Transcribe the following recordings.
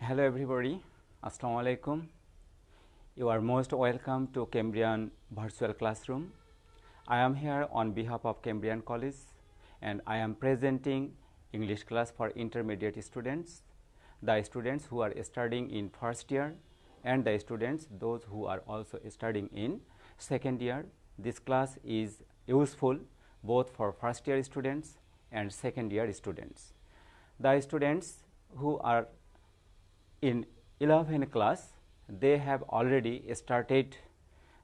Hello everybody, Assalamu alaikum. You are most welcome to Cambrian Virtual Classroom. I am here on behalf of Cambrian College and I am presenting English class for intermediate students, the students who are studying in first year and the students those who are also studying in second year. This class is useful both for first year students and second year students. The students who are in 11th class, they have already started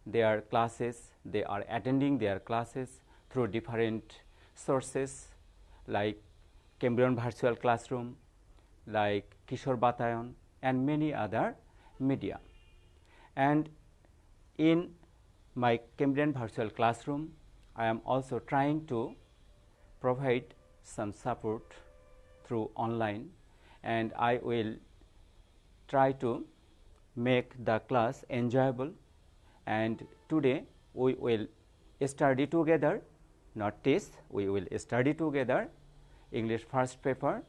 their classes, they are attending their classes through different sources like Cambrian Virtual Classroom, like Kishore Batayan and many other media. And in my Cambrian Virtual Classroom, I am also trying to provide some support through online, and I will try to make the class enjoyable. And today we will study together, not test, we will study together English first paper,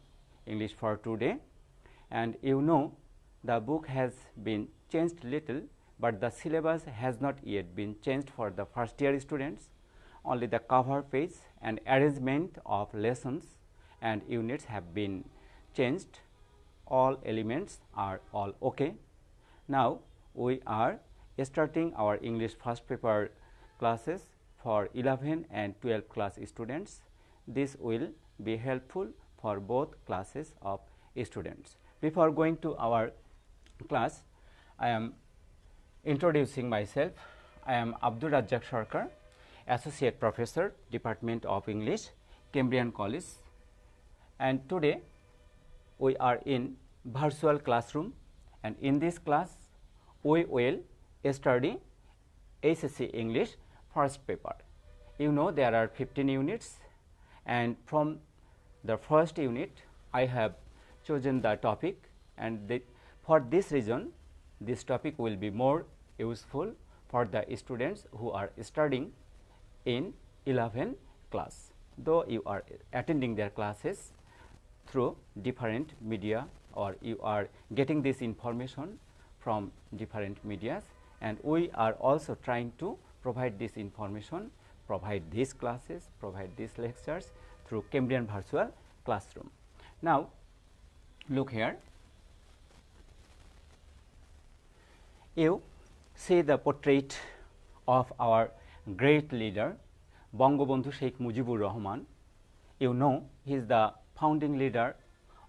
English for today. And you know the book has been changed little, but the syllabus has not yet been changed for the first year students. Only the cover page and arrangement of lessons and units have been changed. All elements are all okay. Now we are starting our English first paper classes for 11 and 12 class students. This will be helpful for both classes of students. Before going to our class, I am introducing myself. I am Abdur Razzak Sarker, Associate Professor, Department of English, Cambrian College, and today we are in virtual classroom, and in this class we will study XI English first paper. You know there are 15 units, and from the first unit I have chosen the topic, and for this reason this topic will be more useful for the students who are studying in 11th class, though you are attending their classes through different media, or you are getting this information from different medias, and we are also trying to provide this information, provide these classes, provide these lectures through Cambrian Virtual Classroom. Now look here, you see the portrait of our great leader Bangabandhu Sheikh Mujibur Rahman. You know he is the founding leader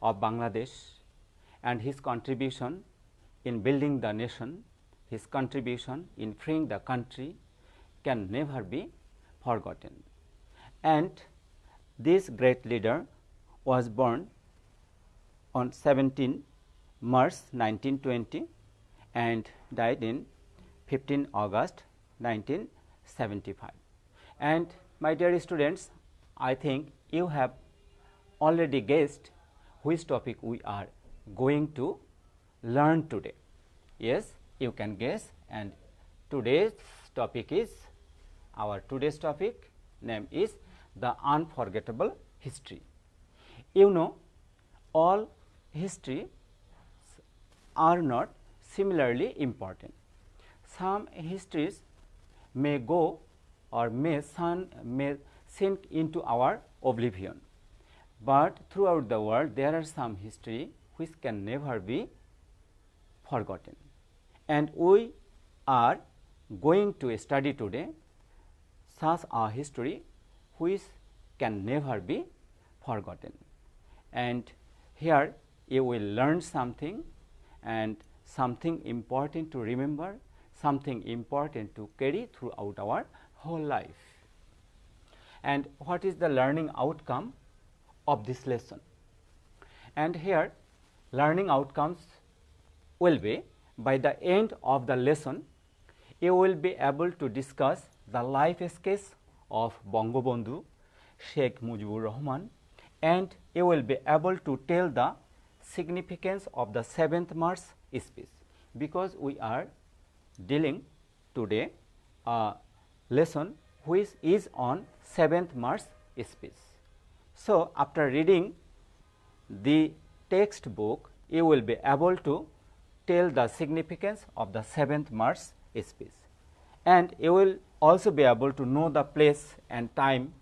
of Bangladesh, and his contribution in building the nation, his contribution in freeing the country can never be forgotten. And this great leader was born on 17 March 1920 and died in 15 August 1975. And my dear students, I think you have already guessed which topic we are going to learn today. Yes, you can guess, and today's topic is, our today's topic name is the unforgettable history. You know all histories are not similarly important. Some histories may go or may sink into our oblivion, but throughout the world there are some history which can never be forgotten, and we are going to study today such a history which can never be forgotten. And here you will learn something, and something important to remember, something important to carry throughout our whole life. And what is the learning outcome of this lesson? And here learning outcomes will be, by the end of the lesson you will be able to discuss the life sketch of Bangabandhu Sheikh Mujibur Rahman, and you will be able to tell the significance of the 7th March speech, because we are dealing today a lesson which is on 7th March speech. So after reading the textbook you will be able to tell the significance of the 7th March speech, and you will also be able to know the place and time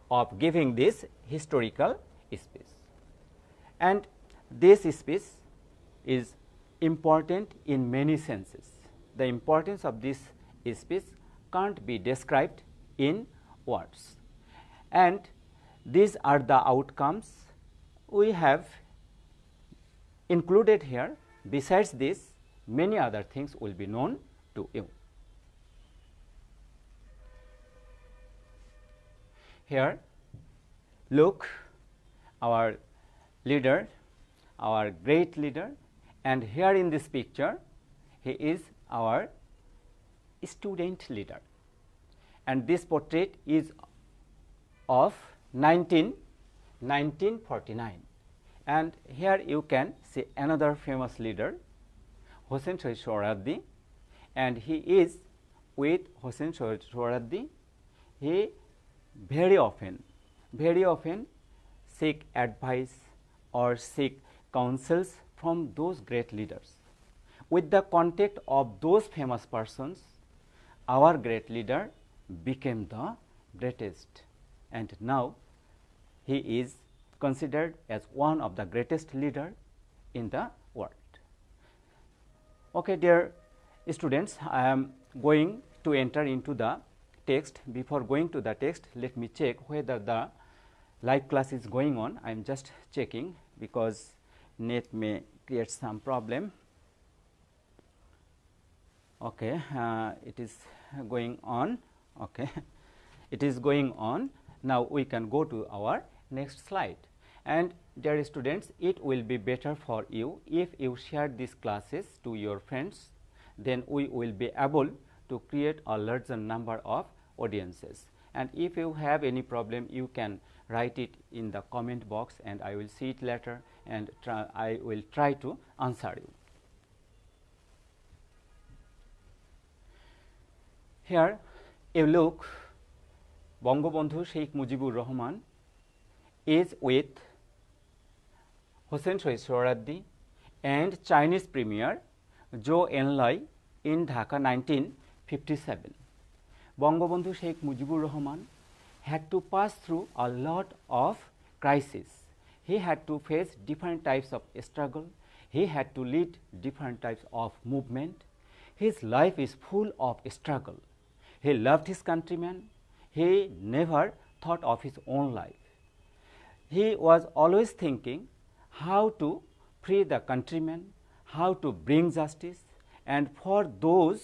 of giving this historical speech. And this speech is important in many senses. The importance of this speech can't be described in words, and these are the outcomes we have included here. Besides this, many other things will be known to you. Here, look, our leader, our great leader, and here in this picture, he is our student leader. And this portrait is of 1949. And here you can see another famous leader, Hossein Shahid Sohrawardi, and he is with Hossein Shahid Sohrawardi. He very often seek advice or seek counsels from those great leaders. With the contact of those famous persons, our great leader became the greatest, and now he is considered as one of the greatest leader in the world. Okay, dear students, I am going to enter into the text. Before going to the text, let me check whether the live class is going on. I am just checking because net may create some problem. Okay, it is going on. Okay, it is going on. Now we can go to our next slide. And dear students, it will be better for you if you share these classes to your friends. Then we will be able to create a larger number of audiences. And if you have any problem, you can write it in the comment box, and I will see it later, and I will try to answer you. Here you look, Bangabandhu Sheikh Mujibur Rahman is with Hossein Shahid Sohrawardi and Chinese Premier Zhou Enlai in Dhaka 1957. Bangabandhu Sheikh Mujibur Rahman had to pass through a lot of crises. He had to face different types of struggle. He had to lead different types of movement. His life is full of struggle. He loved his countrymen. He never thought of his own life. He was always thinking how to free the countrymen, how to bring justice, and for those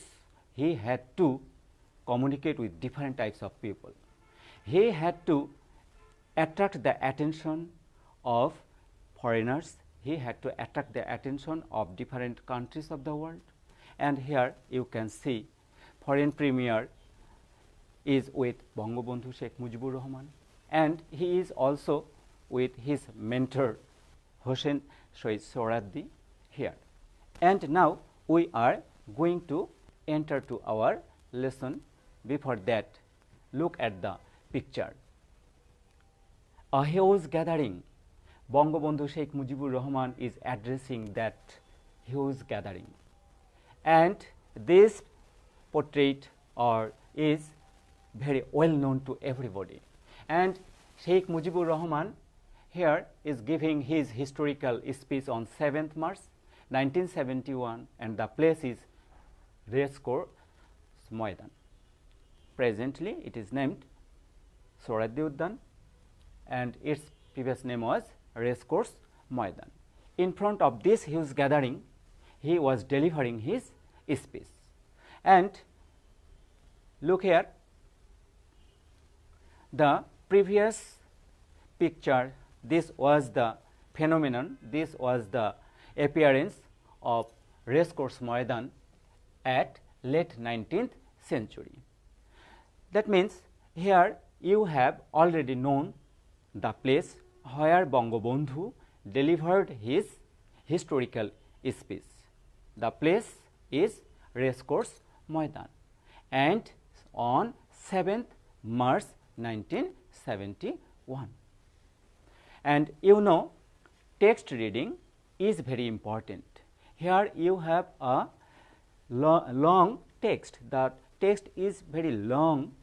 he had to communicate with different types of people. He had to attract the attention of foreigners. He had to attract the attention of different countries of the world. And here you can see foreign premier is with Bangabandhu Sheikh Mujibur Rahman, and he is also with his mentor Hossein Shahid Sohrawardi here. And now we are going to enter to our lesson. Before that, look at the picture. A huge gathering. Bangabandhu Sheikh Mujibur Rahman is addressing that huge gathering, and this portrait is very well known to everybody. And Sheikh Mujibur Rahman here is giving his historical speech on 7th March 1971, and the place is Razzak Maidan. Presently it is named Sohrawardi Udyan, and its previous name was Razzak Maidan. In front of this huge gathering, he was delivering his speech. And look here, the previous picture, this was the phenomenon, this was the appearance of Razzak Maidan at late 19th century. That means here you have already known the place where Bangabandhu delivered his historical speech. The place is Razzak Maidan, and on 7th March 1971. And you know, text reading is very important. Here you have a long text. The text is very long,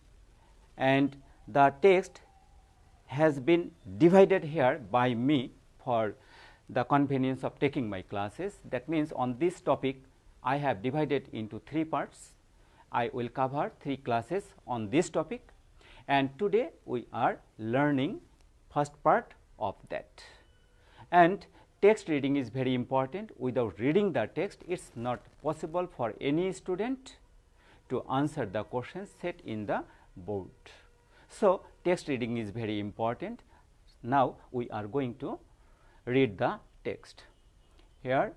and the text has been divided here by me for the convenience of taking my classes. That means on this topic I have divided into 3 parts. I will cover 3 classes on this topic, and today we are learning first part of that. And text reading is very important. Without reading the text, it is not possible for any student to answer the questions set in the board. So, text reading is very important. Now, we are going to read the text. Here,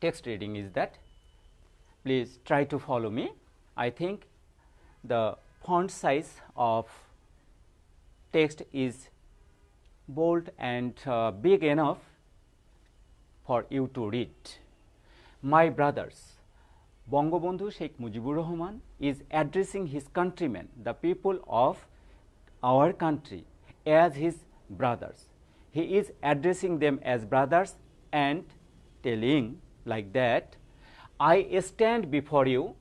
text reading is that. Please try to follow me. I think the font size of text is bold and big enough for you to read. My brothers, Bangabandhu Sheikh Mujibur Rahman is addressing his countrymen, the people of our country, as his brothers. He is addressing them as brothers and telling like that, I stand before you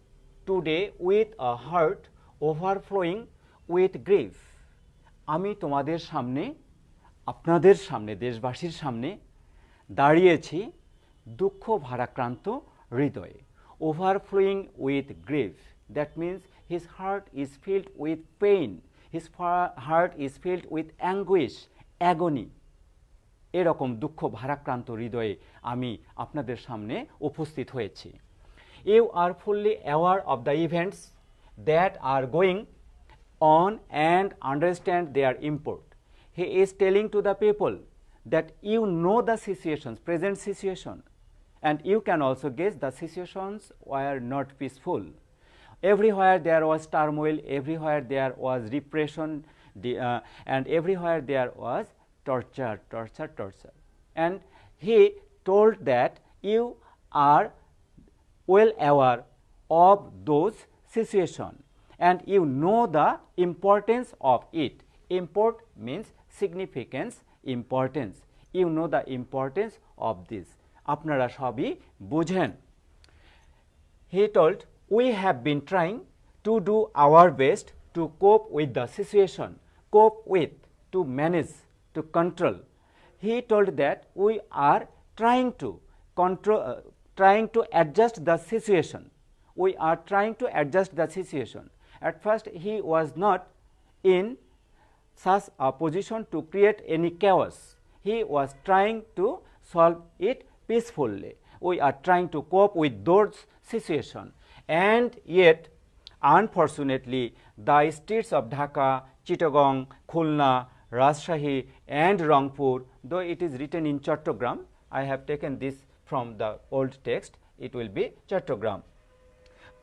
today with a heart overflowing with grief. আমি তোমাদের সামনে, আপনাদের সামনে, দেশবাসীর সামনে দাঁড়িয়েছি দুঃখ ভারাক্রান্ত হৃদয়ে. Overflowing with grief. That means his heart is filled with pain. His heart is filled with anguish, agony. এরকম দুঃখ ভারাক্রান্ত হৃদয়ে আমি আপনাদের সামনে উপস্থিত হয়েছি. You are fully aware of the events that are going on and understand their import. He is telling to the people that you know the situations, present situation, and you can also guess the situations were not peaceful. Everywhere there was turmoil, everywhere there was repression, and everywhere there was torture. And he told that you are well aware of those situations and you know the importance of it. Import means significance, importance. You know the importance of this. আপনারা সবই বুঝেন. He told, we have been trying to do our best to cope with the situation, cope with, to manage, to control. He told that we are trying to control, trying to adjust the situation. We are trying to adjust the situation. At first, he was not in such a position to create any chaos. He was trying to solve it peacefully. We are trying to cope with those situations. And yet, unfortunately, the streets of Dhaka, Chittagong, Khulna, Rajshahi and Rangpur, though it is written in Chattogram, I have taken this from the old text, it will be Chattogram.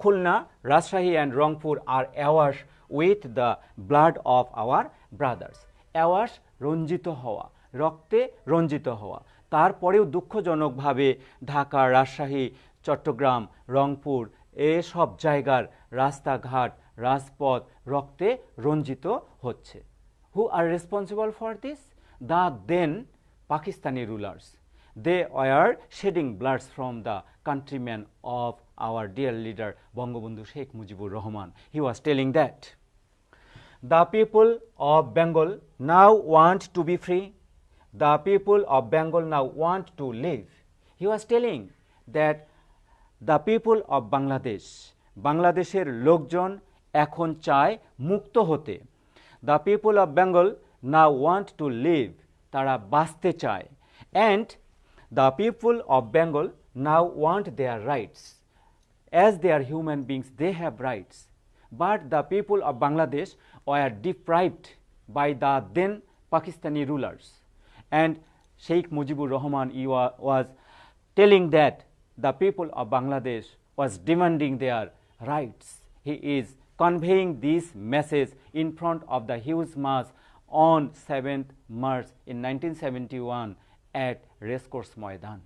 Khulna, Rajshahi and Rangpur are awash with the blood of our brothers. Awash রঞ্জিত হওয়া, রক্তে রঞ্জিত হওয়া. তারপরেও দুঃখজনকভাবে ঢাকা, রাজশাহী, চট্টগ্রাম, রংপুর এসব জায়গার রাস্তাঘাট, রাজপথ রক্তে রঞ্জিত হচ্ছে. Who are responsible for this? The then Pakistani rulers. They were shedding blood from the countrymen of our dear leader Bangabandhu Sheikh Mujibur Rahman. He was telling that the people of Bengal now want to be free. The people of Bengal now want to live. He was telling that the people of Bangladesh, বাংলাদেশের লোকজন এখন চায় মুক্ত হতে. The people of Bengal now want to live. তারা বাঁচতে চায়. And the people of Bengal now want their rights. As they are human beings, they have rights. But the people of Bangladesh were deprived by the then Pakistani rulers. And Sheikh Mujibur Rahman was telling that the people of Bangladesh was demanding their rights. He is conveying this message in front of the huge mass on 7th March in 1971 at Racecourse Maidan.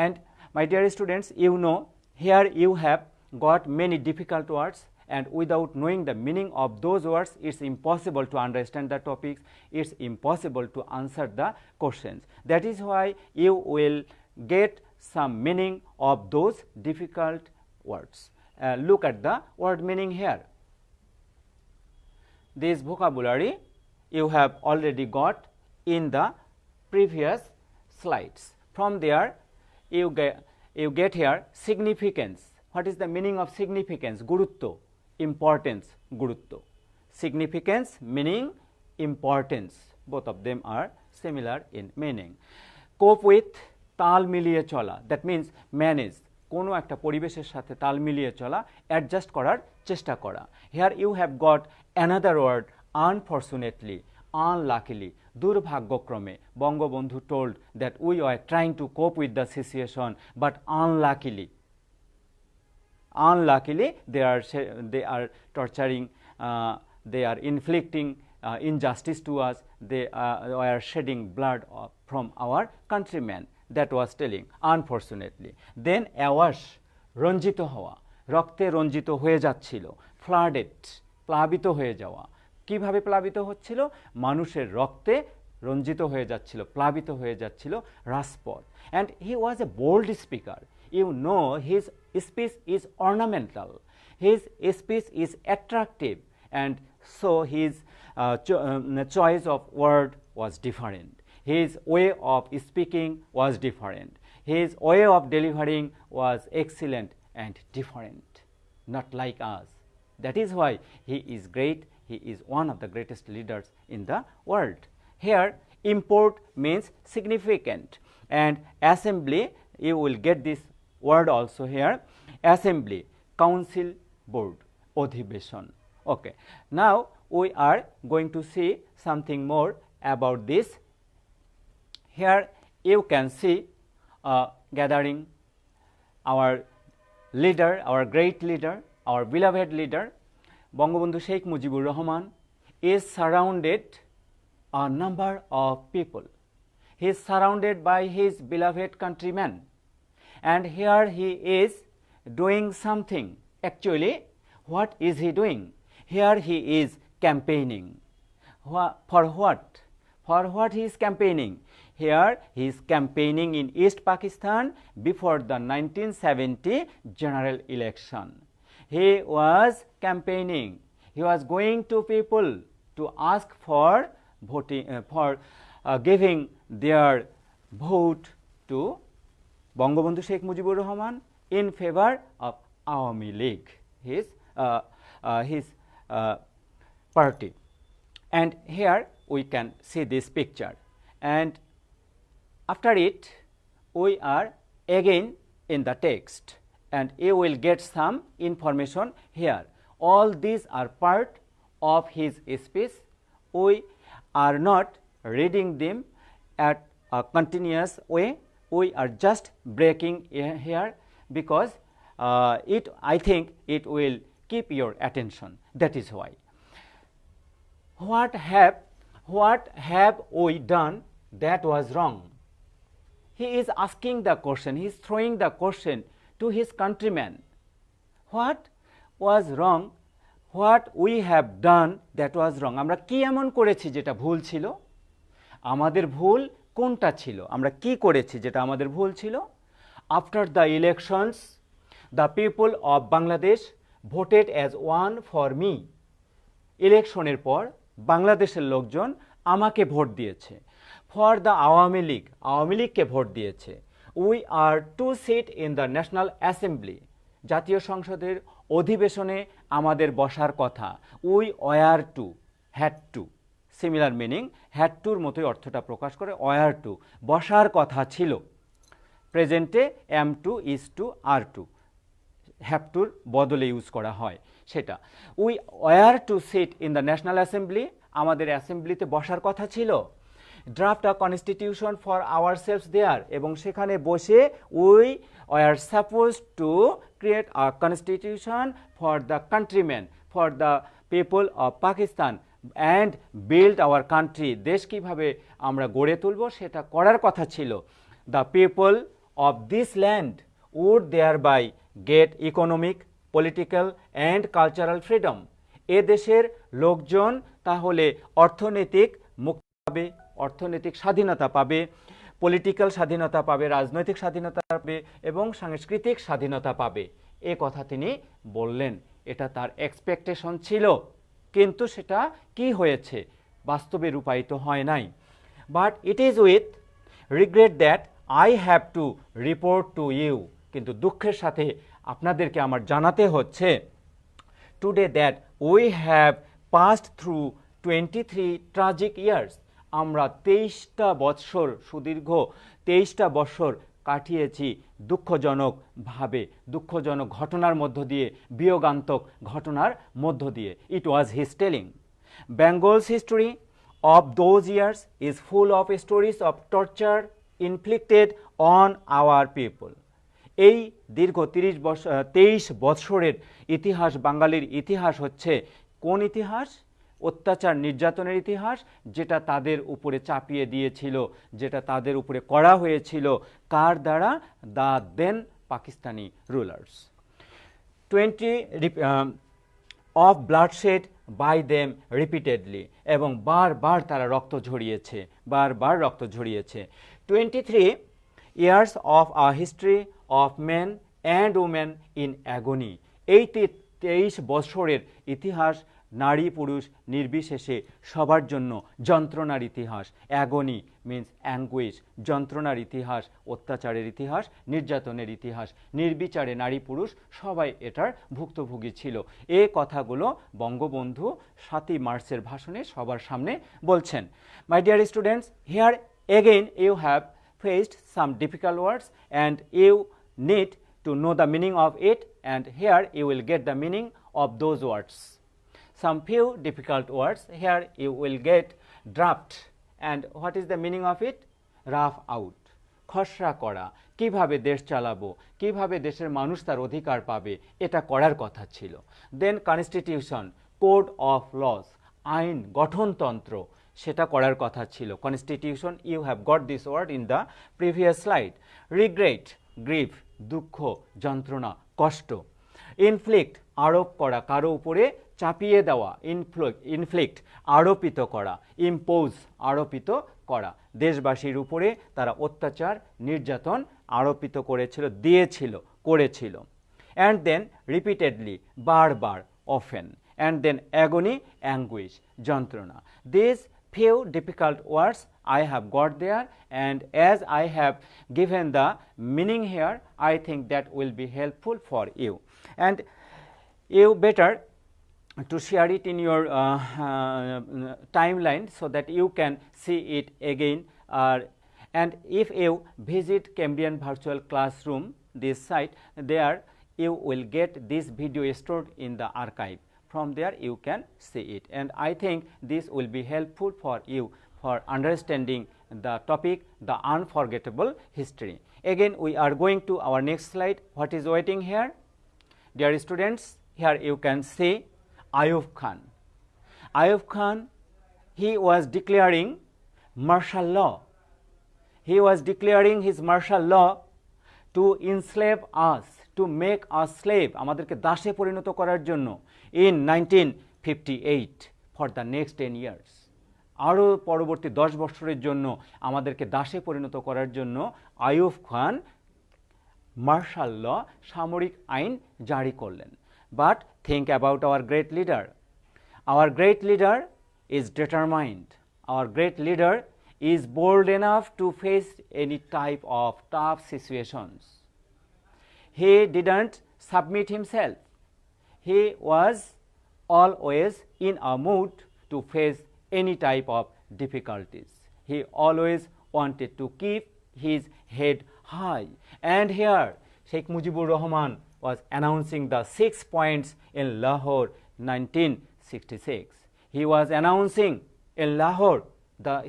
And my dear students, you know, here you have got many difficult words and without knowing the meaning of those words, it's impossible to understand the topics, it's impossible to answer the questions. That is why you will get some meaning of those difficult words. Look at the word meaning here. This vocabulary you have already got in the previous slides. From there you get here significance. What is the meaning of significance? Gurutto, importance, gurutto. Significance, meaning, importance, both of them are similar in meaning. Cope with, তাল মিলিয়ে চলা, that means manage, কোনো একটা পরিবেশের সাথে তাল মিলিয়ে চলা, অ্যাডজাস্ট করার চেষ্টা করা. Here you have got another word, unfortunately, unluckily, দুর্ভাগ্যক্রমে. Bangabandhu told that we were trying to cope with the situation, but unluckily they are torturing, they are inflicting injustice to us, they are shedding blood from our countrymen. That was telling, unfortunately. Then awash, রঞ্জিত হওয়া, রক্তে রঞ্জিত হয়ে যাচ্ছিল. flooded, প্লাবিত হয়ে যাওয়া. কিভাবে প্লাবিত হচ্ছিল? মানুষের রক্তে রঞ্জিত হয়ে যাচ্ছিল, প্লাবিত হয়ে যাচ্ছিল রাজপথ. And he was a bold speaker. You know, his speech is ornamental, his speech is attractive, and so his choice of word was different. His way of speaking was different. His way of delivering was excellent and different, not like us. That is why he is great. He is one of the greatest leaders in the world. Here, import means significant, and assembly, you will get this word also here. Assembly, council, board, অধিবেশন. Okay. Now we are going to see something more about this. Here you can see gathering our leader, our great leader, our beloved leader, Bangabandhu Sheikh Mujibur Rahman is surrounded a number of people. He is surrounded by his beloved countrymen, and here he is doing something. Actually, what is he doing? Here he is campaigning. For what? For what he is campaigning? Here he is campaigning in East Pakistan before the 1970 general election. He was campaigning. He was going to people to ask for voting, giving their vote to Bangabandhu Sheikh Mujibur Rahman in favor of Awami League, his party. And here we can see this picture, and after it we are again in the text, and you will get some information here. All these are part of his speech. We are not reading them at a continuous way. We are just breaking here because I think it will keep your attention. That is why. What have we done that was wrong? He is asking the question, he is throwing the question to his countrymen. What was wrong? What we have done that was wrong? আমরা কি এমন করেছি যেটা ভুল ছিল? আমাদের ভুল কোনটা ছিল? আমরা কি করেছি যেটা আমাদের ভুল ছিল? After the elections, the people of Bangladesh voted as one for me. ইলেকশনের পর বাংলাদেশের লোকজন আমাকে ভোট দিয়েছে। For the Awami League, Awami লীগকে ভোট দিয়েছে। We are to sit in the National Assembly, জাতীয় সংসদের অধিবেশনে আমাদের বসার কথা। We were to, had to, similar meaning, had to মতোই অর্থটা প্রকাশ করে, were to, বসার কথা ছিল। প্রেজেন্টে am to, is to, are to, have to বদলে ইউজ করা হয় সেটা। We were to sit in the National Assembly, আমাদের অ্যাসেম্বলিতে বসার কথা ছিল। Draft a constitution for ourselves there, এবং সেখানে বসে we were supposed to create a constitution for the countrymen, for the people of Pakistan, and build our country. দেশ কিভাবে আমরা গড়ে তুলব সেটা করার কথা ছিল। The people of this land would thereby get economic, political and cultural freedom. এ দেশের লোকজন তাহলে অর্থনৈতিক মুক্তি পাবে, অর্থনৈতিক স্বাধীনতা পাবে, পলিটিক্যাল স্বাধীনতা পাবে, রাজনৈতিক স্বাধীনতা পাবে এবং সাংস্কৃতিক স্বাধীনতা পাবে। এ কথা তিনি বললেন। এটা তার এক্সপেকটেশন ছিল, কিন্তু সেটা কি হয়েছে? বাস্তবে রূপায়িত হয় নাই। But it is with regret that I have to report to you, কিন্তু দুঃখের সাথে আপনাদেরকে আমার জানাতে হচ্ছে today that we have passed through 23 tragic years, আমরা 23টা বৎসর, সুদীর্ঘ 23টা বৎসর কাটিয়েছি দুঃখজনকভাবে, দুঃখজনক ঘটনার মধ্য দিয়ে, বিয়োগান্তক ঘটনার মধ্য দিয়ে। It was his telling. Bengal's history of those years is full of stories of torture inflicted on our people. এই দীর্ঘ 23 বৎসরের ইতিহাস, বাঙালির ইতিহাস হচ্ছে কোন ইতিহাস? অত্যাচার নির্যাতনের ইতিহাস, যেটা তাদের উপরে চাপিয়ে দিয়েছিল, যেটা তাদের উপরে করা হয়েছিল। কার দ্বারা? The then Pakistani rulers. 20 of bloodshed by them repeatedly, এবং বারবার তারা রক্ত ঝরিয়েছে, বারবার রক্ত ঝরিয়েছে। 23 years of our history of men and women in agony, এই 23 বছরের ইতিহাস নারী পুরুষ নির্বিশেষে সবার জন্য যন্ত্রণার ইতিহাস। অ্যাগনি মিন্স অ্যাঙ্গুইশ, যন্ত্রণার ইতিহাস, অত্যাচারের ইতিহাস, নির্যাতনের ইতিহাস। নির্বিচারে নারী পুরুষ সবাই এটার ভুক্তভোগী ছিল। এই কথাগুলো বঙ্গবন্ধু 7ই মার্চের ভাষণে সবার সামনে বলছেন। My dear students, here again you have faced some difficult words and you need to know the meaning of it, and here you will get the meaning of those words. Some few difficult words, here you will get draft, and what is the meaning of it? Rough out, খসড়া করা, কিভাবে দেশ চালাবো, কিভাবে দেশের মানুষ তার অধিকার পাবে, এটা করার কথা ছিল। Then constitution, code of laws, আইন গঠনতন্ত্র, সেটা করার কথা ছিল। Constitution, you have got this word in the previous slide. Regret, grief, দুঃখ, যন্ত্রণা, কষ্ট। ইনফ্লিক্ট, আরোপ করা, কারো উপরে চাপিয়ে দেওয়া। ইনফ্লিক্ট, আরোপিত করা। ইম্পোজ, আরোপিত করা। দেশবাসীর উপরে তারা অত্যাচার নির্যাতন আরোপিত করেছিল, দিয়েছিল, করেছিল। অ্যান্ড দেন রিপিটেডলি, বারবার, often. And then agony, anguish, যন্ত্রণা। This few difficult words I have got there, and as I have given the meaning here, I think that will be helpful for you, and you better to share it in your timeline so that you can see it again, and if you visit Cambrian Virtual Classroom, this site, there you will get this video stored in the archive. From there you can see it, and I think this will be helpful for you for understanding the topic, the unforgettable history. Again we are going to our next slide. What is waiting here? Dear students, here you can see Ayub Khan. Ayub Khan, he was declaring martial law. He was declaring his martial law to enslave us, to make us slave, আমাদেরকে দাসে পরিণত করার জন্য, in 1958 for the next 10 years. আরও পরবর্তী 10 বছরের জন্য আমাদেরকে দাসে পরিণত করার জন্য আইয়ুব খান মার্শাল ল, সামরিক আইন জারি করলেন। But think about our great leader. Hour great leader is determined. Hour great leader is bold enough to face any type of tough situations. He didn't submit himself. He was always in a mood to face any type of difficulties. He always wanted to keep his head high. And here Sheikh Mujibur Rahman was announcing the 6 points in Lahore 1966. He was announcing in Lahore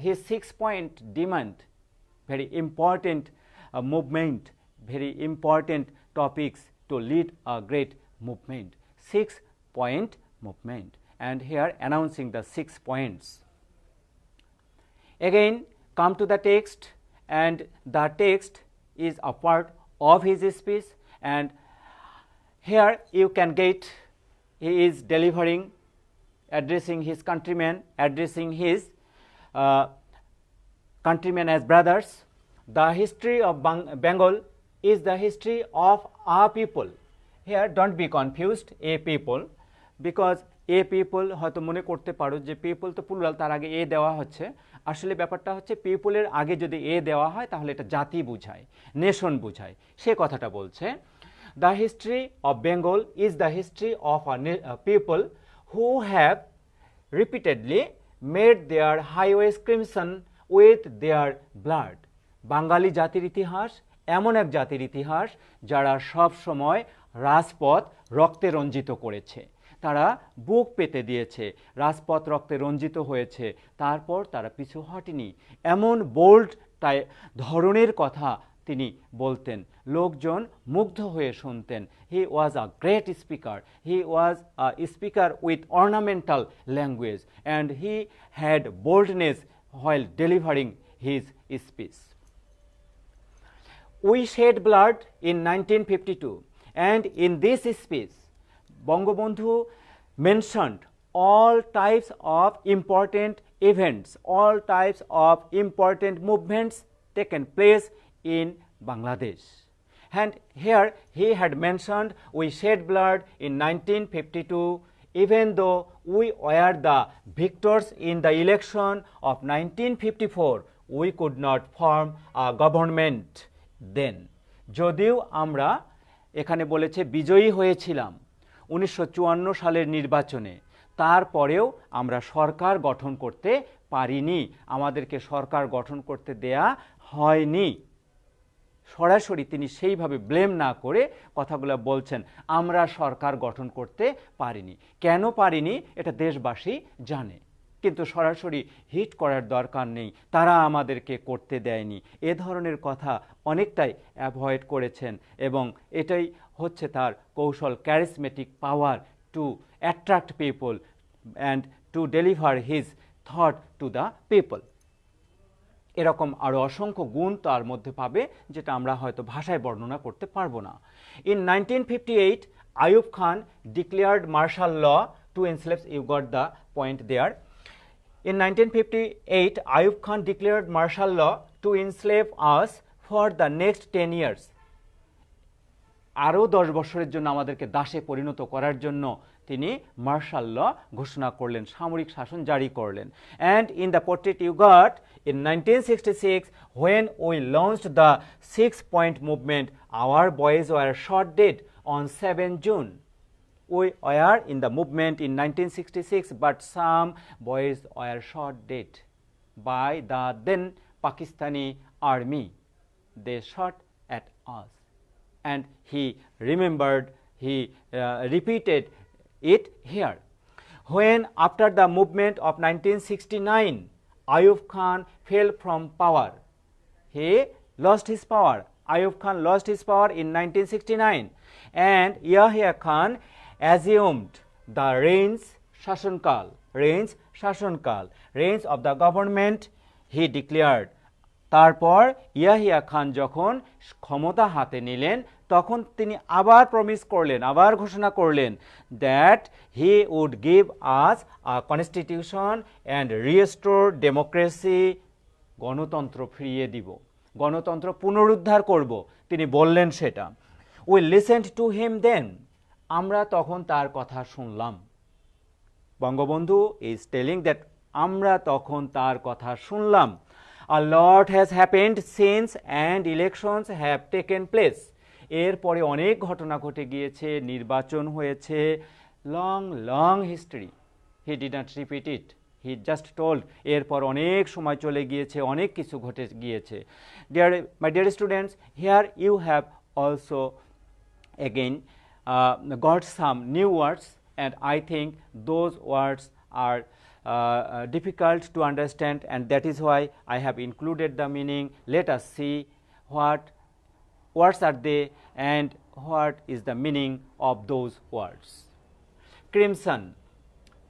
his 6-point demand, very important movement, very important topics to lead a great movement, 6-point movement, and here announcing the 6 points. Again come to the text, and the text is a part of his speech, and Here you can get, he is delivering, addressing his countrymen, addressing his countrymen as brothers. The history of Bengal is the history of a people. Here don't be confused, a people, because a people হয়তো মনে করতে পারো যে people তো plural, তার আগে a দেওয়া হচ্ছে। আসলে ব্যাপারটা হচ্ছে পিপলের আগে যদি a দেওয়া হয় তাহলে এটা জাতি বোঝায়, নেশন বোঝায়, সে কথাটা বলছে। The history of Bengal is the history of a people who have repeatedly made their highways crimson with their blood. বাঙালি জাতির ইতিহাস এমন এক জাতির ইতিহাস যারা সব সময় রাজপথ রক্তে রঞ্জিত করেছে, তারা বুক পেতে দিয়েছে, রাজপথ রক্তে রঞ্জিত হয়েছে, তারপর তারা পিছু হটেনি। এমন বোল্ড ধরনের কথা তিনি বলতেন, লোকজন মুগ্ধ হয়ে শুনতেন। He was a great speaker, he was a speaker with ornamental language and he had boldness while delivering his speech. We shed blood in 1952, and in this speech Bangabandhu mentioned all types of important events, all types of important movements taken place in Bangladesh. And here he had mentioned we shed blood in 1952, even though we were the victors in the election of 1954, we could not form a government then. যদিও আমরা এখানে বলেছে বিজয়ী হয়েছিলাম 1954 সালের নির্বাচনে, তারপরেও আমরা সরকার গঠন করতে পারিনি, আমাদেরকে সরকার গঠন করতে দেয়া হয়নি। সরাসরি তিনি সেইভাবে ব্লেম না করে কথাগুলো বলছেন, আমরা সরকার গঠন করতে পারিনি। কেন পারিনি এটা দেশবাসী জানে, কিন্তু সরাসরি হিট করার দরকার নেই, তারা আমাদেরকে করতে দেয়নি, এ ধরনের কথা অনেকটাই অ্যাভয়েড করেছেন। এবং এটাই হচ্ছে তার কৌশল, charismatic power two attract people and to deliver his thought to the people. এরকম আরও অসংখ্য গুণ তার মধ্যে পাবে, যেটা আমরা হয়তো ভাষায় বর্ণনা করতে পারবো না। In 1958 Ayub Khan declared martial law to enslave, you got the point there. In 1958, Ayub Khan declared martial law to enslave us for the next 10 years. আরও 10 বছরের জন্য আমাদেরকে দাসে পরিণত করার জন্য তিনি মার্শাল ল ঘোষণা করলেন, সামরিক শাসন জারি করলেন। And in the portrait you got in 1966, when we launched the 6-point movement, our boys were shot dead on 7 June. We were in the movement in 1966, but some boys were shot dead by the then Pakistani army. They shot at us, and he remembered, he repeated it here. When after the movement of 1969, Ayub Khan fell from power, he lost his power. Ayub Khan lost his power in 1969, and Yahya Khan assumed the reins of the government, he declared. তারপর ইয়াহিয়া খান যখন ক্ষমতা হাতে নিলেন, তখন তিনি আবার promise করলেন, আবার ঘোষণা করলেন that he would give us a constitution and restore democracy. গণতন্ত্র ফিরিয়ে দিব, গণতন্ত্র পুনরুদ্ধার করব, তিনি বললেন সেটা। We listened to him then. আমরা তখন তার কথা শুনলাম। বঙ্গবন্ধু is telling that আমরা তখন তার কথা শুনলাম। A lot has happened since and elections have taken place. এরপরে অনেক ঘটনা ঘটে গিয়েছে, নির্বাচন হয়েছে, long history. He did not repeat it. He just told এরপর অনেক সময় চলে গিয়েছে, অনেক কিছু ঘটে গিয়েছে। My dear students, here you have also again got some new words, and I think those words are difficult to understand, and that is why I have included the meaning. Let us see what words are they and what is the meaning of those words. Crimson,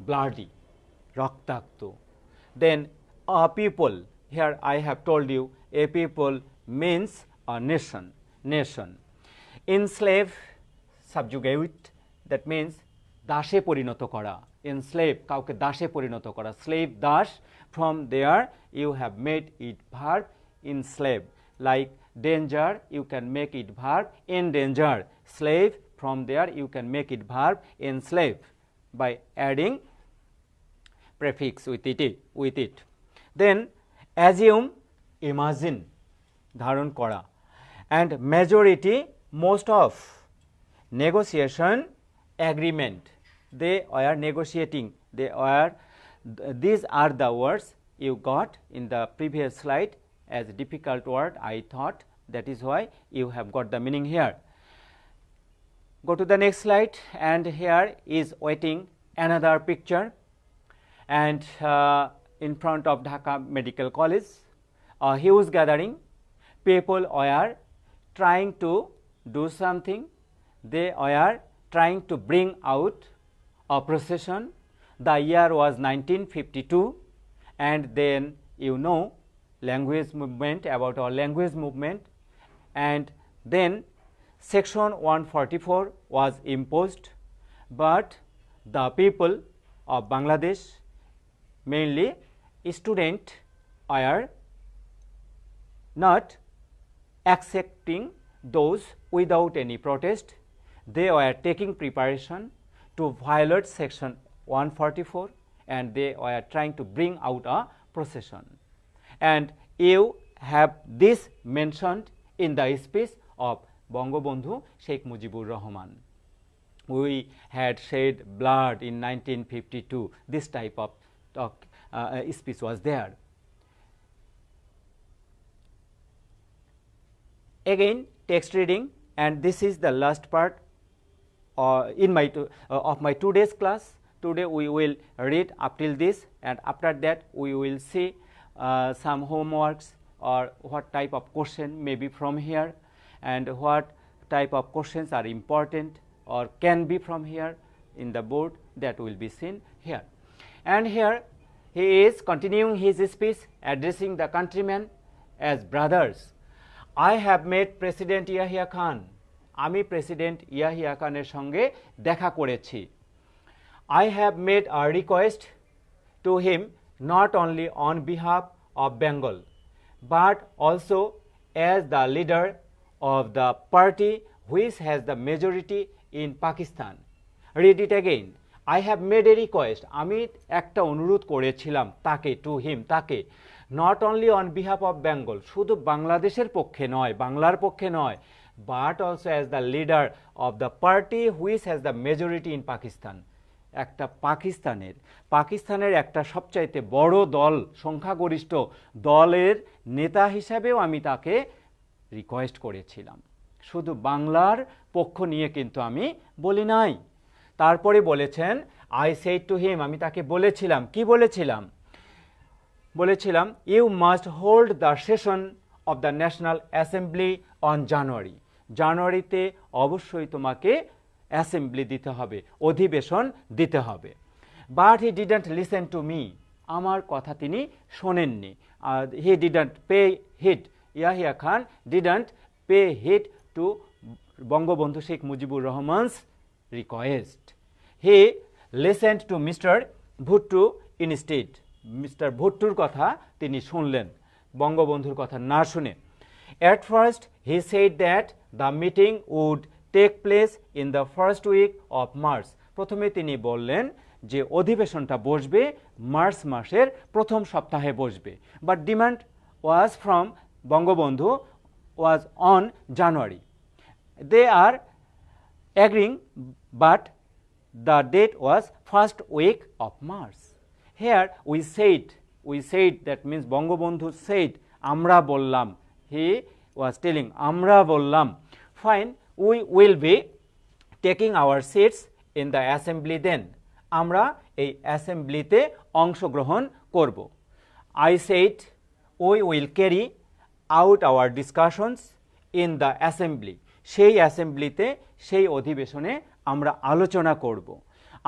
bloody, raktakto. Then a people, here I have told you a people means a nation. Enslave, subjugate, that means dashe পরিণত করা, enslave কাউকে দাসে পরিণত করা, slave Das, from there you have made it verb enslave, like danger you can make it verb endanger, slave from there you can make it verb enslave by adding prefix with it. Then assume, imagine ধারণ করা, and majority, most of, negotiation, agreement, they are negotiating, these are the words you got in the previous slide as a difficult word, I thought, that is why you have got the meaning here. Go to the next slide, and here is waiting another picture, and in front of Dhaka Medical College, a huge gathering, people were trying to do something, they were trying to bring out a procession. The year was 1952, and then you know language movement, about our language movement, and then section 144 was imposed, but the people of Bangladesh, mainly students, are not accepting those without any protest. They were taking preparation to violate section 144, and they were trying to bring out a procession. And you have this mentioned in the speech of Bangabandhu Sheikh Mujibur Rahman. We had shed blood in 1952. This type of speech was there. Again, text reading, and this is the last part of my today's class. Today we will read up till this, and after that we will see some homeworks, or what type of question may be from here, and what type of questions are important or can be from here in the board, that will be seen here. And here he is continuing his speech, addressing the countrymen as brothers. I have met President Yahya Khan. আমি president Yahya খানের সঙ্গে দেখা করেছি। I have made a request to him not only on behalf of Bengal, but also as the leader of the party which has the majority in Pakistan. Read it again. I have made a request. আমি একটা অনুরোধ করেছিলাম তাকে, to him, তাকে, not only on behalf of Bengal, শুধু বাংলাদেশের পক্ষে নয়, বাংলার পক্ষে নয়, but also as the leader of the party which has the majority in Pakistan. একটা পাকিস্তানের একটা সবচাইতে বড় দল, সংখ্যাগরিষ্ঠ দলের নেতা হিসাবেও আমি তাকে রিকোয়েস্ট করেছিলাম। শুধু বাংলার পক্ষ নিয়ে কিন্তু আমি বলি নাই। তারপরে বলেছেন, I said to him, আমি তাকে বলেছিলাম, কি বলেছিলাম? বলেছিলাম, you must hold the session of the National Assembly on January. জানুয়ারিতে অবশ্যই তোমাকে অ্যাসেম্বলি দিতে হবে, অধিবেশন দিতে হবে। But he didn't listen to me, আমার কথা তিনি শোনেননি। He didn't pay heed, Yahya Khan didn't pay heed to Bangabandhu Sheikh Mujibur Rahman's request. He listened to mister Bhutto instead, mister ভুট্টুর কথা তিনি শুনলেন, বঙ্গবন্ধুর কথা না শুনে। At first he said that the meeting would take place in the first week of March. প্রথমে তিনি বললেন যে অধিবেশনটা বসবে মার্চ মাসের প্রথম সপ্তাহে বসবে। But demand was from Bangabandhu was on January. They are agreeing, but the date was first week of March. Here we said, that means Bangabandhu said, আমরা বললাম, he was telling, আমরা বললাম, fine, we will be taking our seats in the assembly then. আমরা এই অ্যাসেম্বলিতে অংশগ্রহণ করব। I said, we will carry out our discussions in the assembly. সেই অ্যাসেম্বলিতে, সেই অধিবেশনে আমরা আলোচনা করব।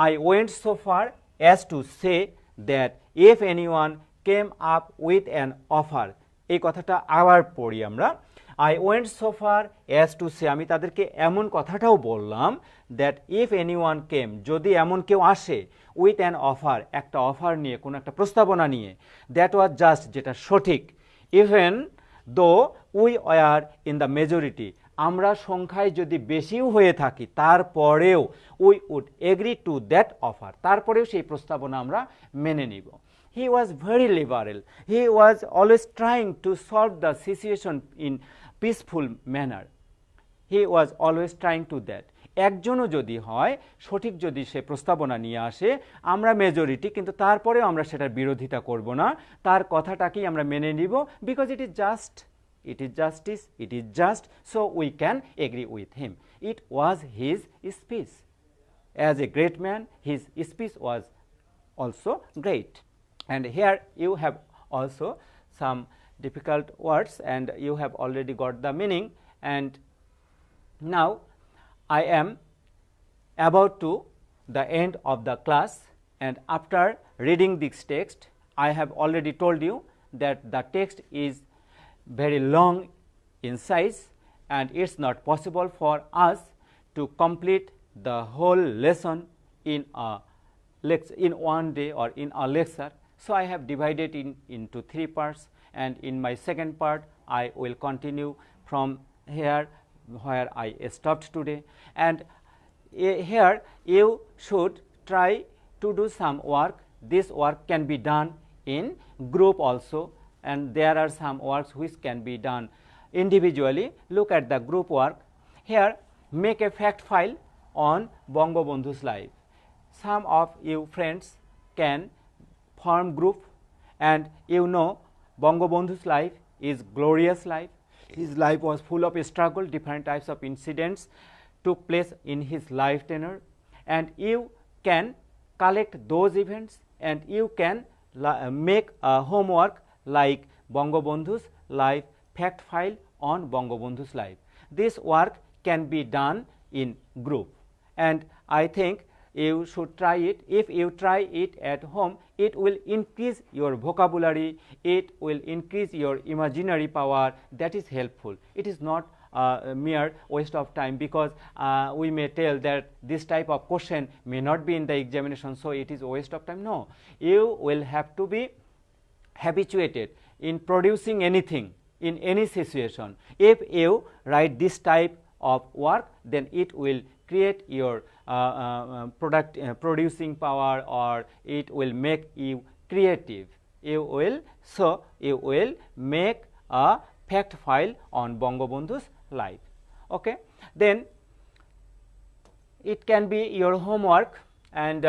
I went so far as to say that if anyone came up with an offer, এই কথাটা আবার পড়ি আমরা। I went so far as to say, আমি তাদেরকে এমন কথাটাও বললাম that if anyone came, যদি এমন কেউ আসে with an offer, একটা অফার নিয়ে, কোনো একটা প্রস্তাবনা নিয়ে, that was just, যেটা সঠিক, even though we were in the majority, আমরা সংখ্যায় যদি বেশিও হয়ে থাকি তারপরেও we would agree to that offer, তারপরেও সেই প্রস্তাবনা আমরা মেনে নিব। He was very liberal. He was always trying to solve the situation in peaceful manner. He was always trying to that. একজনও যদি হয়, সঠিক যদি সে প্রস্তাবনা নিয়ে আসে, আমরা মেজরিটি, কিন্তু তারপরেও আমরা সেটার বিরোধিতা করব না, তার কথাটাকেই আমরা মেনে নিব, because it is just, it is justice, it is just, so we can agree with him. It was his speech. As a great man, his speech was also great. And here you have also some difficult words, and you have already got the meaning. And now I am about to the end of the class, and after reading this text, I have already told you that the text is very long in size, and it's not possible for us to complete the whole lesson in one day or in a lecture. So I have divided into 3 parts, and in my second part I will continue from here where I stopped today. And here you should try to do some work. This work can be done in group also, and there are some works which can be done individually. Look at the group work. Here, make a fact file on Bangabandhu's life. Some of you friends can form group, and you know Bangabandhu's life is glorious life. His life was full of struggle, different types of incidents took place in his life tenure, and you can collect those events, and you can make a homework like Bangabandhu's life fact file on Bangabandhu's life. This work can be done in group, and I think you should try it. If you try it at home, it will increase your vocabulary, it will increase your imaginary power. That is helpful. It is not a mere waste of time, because we may tell that this type of question may not be in the examination, so it is a waste of time. No, you will have to be habituated in producing anything in any situation. If you write this type of work, then it will create your producing power, or it will make you creative. You will make a fact file on Bangabandhu's life. Okay, then it can be your homework. And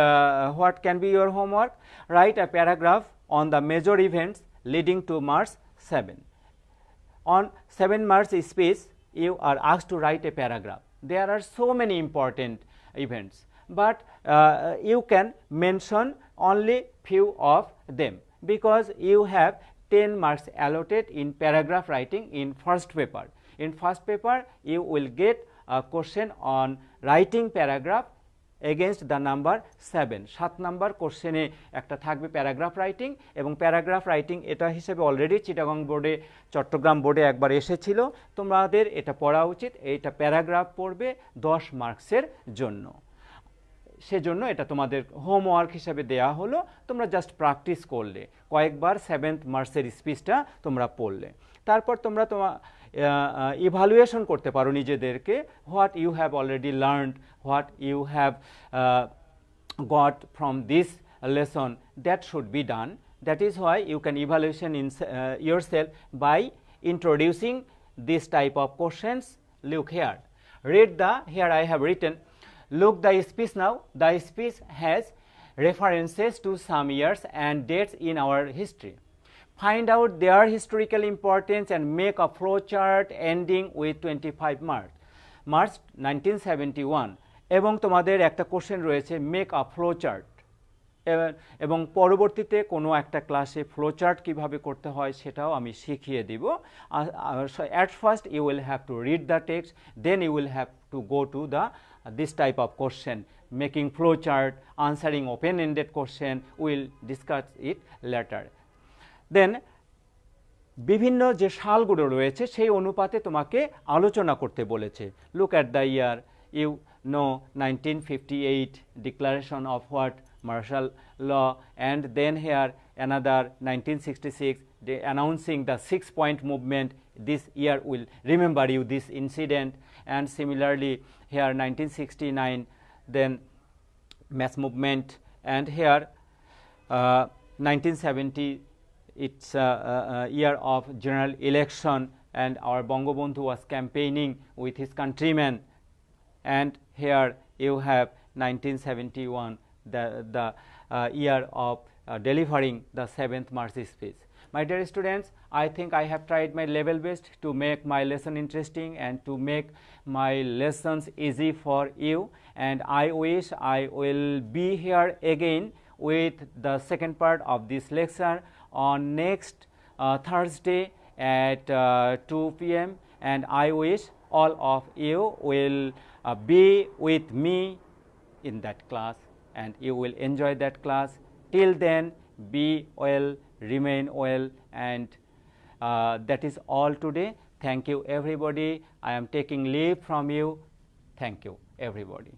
what can be your homework? Write a paragraph on the major events leading to March 7. On 7 March speech, you are asked to write a paragraph. There are so many important events, but you can mention only few of them, because you have 10 marks allotted in paragraph writing in first paper. In first paper, you will get a question on writing paragraph against the number 7. 7 number কোশ্চেনে একটা থাকবে paragraph writing, এবং paragraph writing এটা হিসেবে already Chittagong বোর্ডে, চট্টগ্রাম বোর্ডে একবার এসেছিল। তোমাদের এটা পড়া উচিত। এইটা প্যারাগ্রাফ পড়বে 10 মার্কসের জন্য, সেজন্য এটা তোমাদের হোমওয়ার্ক হিসেবে দেয়া হলো। তোমরা জাস্ট প্র্যাকটিস করলে, কয়েকবার 7th মার্চের স্পিচটা তোমরা পড়লে, তারপর তোমরা ইভালুয়েশন করতে পারো নিজেদেরকে, what you have already learned, what you have got from this lesson, that should be done. That is why you can evaluation yourself by introducing this type of questions. Look here, read here I have written, look the speech now. The speech has references to some years and dates in our history. Find out their historical importance and make a flow chart ending with 25 March 1971. এবং তোমাদের একটা question রয়েছে, make a flow chart, এবং পরবর্তীতে কোনো একটা ক্লাসে flow chart কীভাবে করতে হয় সেটাও আমি শিখিয়ে দিব। At first you will have to read the text, then you will have to go to this type of question, making flow chart, answering open-ended question. We will discuss it later. Then বিভিন্ন যে সালগুলো রয়েছে সেই অনুপাতে তোমাকে আলোচনা করতে বলেছে। Look at the year, you know 1958 declaration of what martial law, and then here another 1966 they announcing the 6-point movement. This year will remember you this incident, and similarly here 1969 then mass movement, and here 1970 it's year of general election, and our Bangabandhu was campaigning with his countrymen, and here you have 1971 the year of delivering the 7th March speech. My dear students, I think I have tried my level best to make my lesson interesting and to make my lessons easy for you, and I wish I will be here again with the second part of this lecture on next Thursday at 2 p.m. and I wish all of you will be with me in that class and you will enjoy that class. Till then, be well, remain well, and that is all today. Thank you everybody. I am taking leave from you. Thank you everybody.